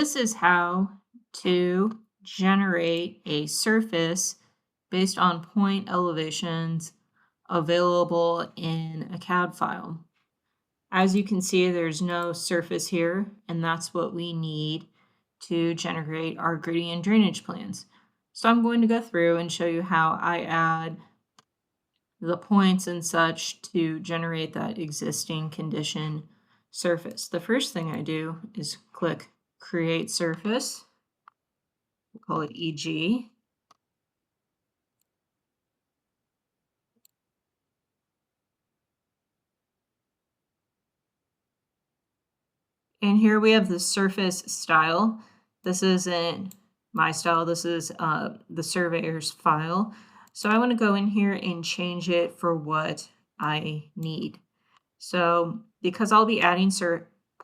This is how to generate a surface based on point elevations available in a CAD file. As you can see, there's no surface here, and that's what we need to generate our grading and drainage plans. So I'm going to go through and show you how I add the points and such to generate that existing condition surface. The first thing I do is click Create Surface. We'll call it EG. And here we have the surface style. This isn't my style, this is the surveyor's file. So I want to go in here and change it for what I need. So because I'll be adding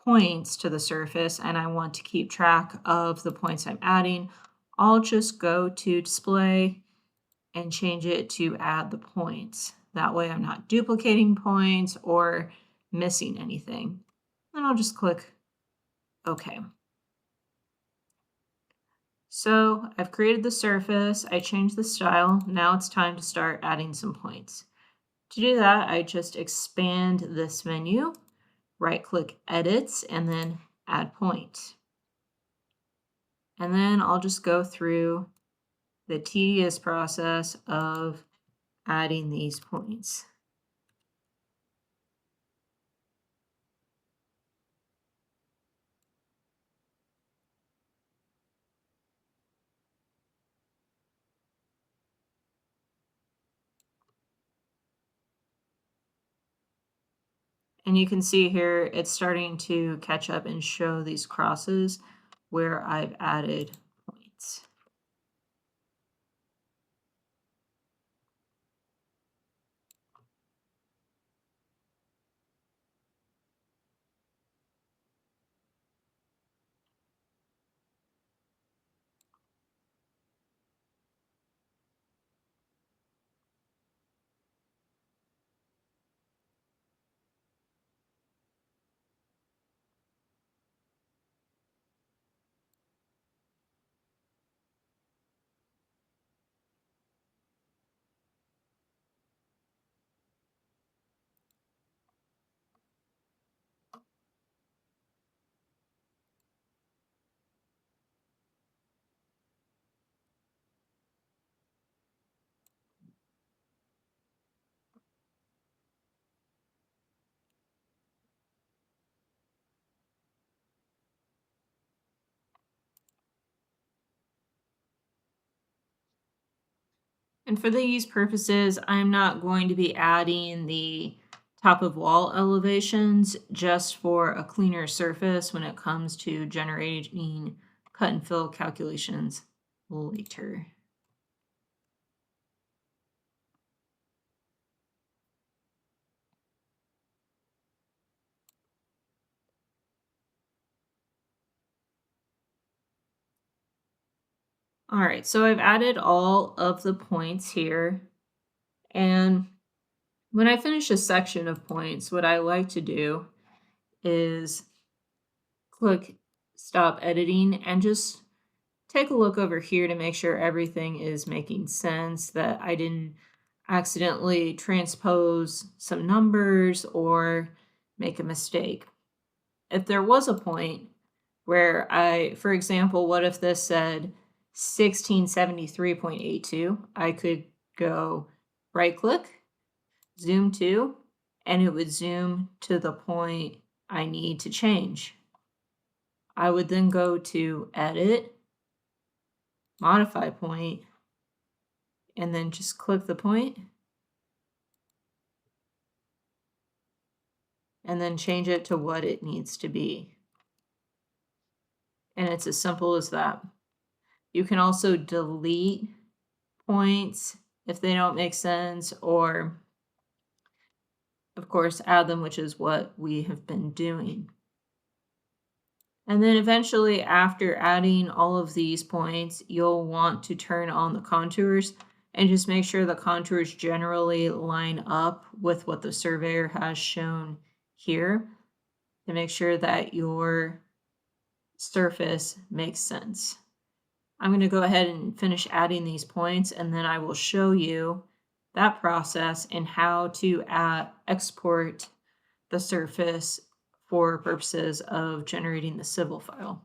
points to the surface and I want to keep track of the points I'm adding, I'll just go to display and change it to add the points. That way I'm not duplicating points or missing anything. And I'll just click OK. So I've created the surface, I changed the style, now it's time to start adding some points. To do that, I just expand this menu, right-click Edits, and then Add Point. And then I'll just go through the tedious process of adding these points. And you can see here, it's starting to catch up and show these crosses where I've added points. And for these purposes, I'm not going to be adding the top of wall elevations just for a cleaner surface when it comes to generating cut and fill calculations later. All right, so I've added all of the points here. And when I finish a section of points, what I like to do is click Stop Editing and just take a look over here to make sure everything is making sense, that I didn't accidentally transpose some numbers or make a mistake. If there was a point where for example, what if this said 1673.82? I could go right click, zoom to, and it would zoom to the point I need to change. I would then go to Edit, Modify Point, and then just click the point and then change it to what it needs to be. And it's as simple as that. You can also delete points if they don't make sense, or of course add them, which is what we have been doing. And then eventually, after adding all of these points, you'll want to turn on the contours and just make sure the contours generally line up with what the surveyor has shown here to make sure that your surface makes sense. I'm going to go ahead and finish adding these points, and then I will show you that process and how to export the surface for purposes of generating the civil file.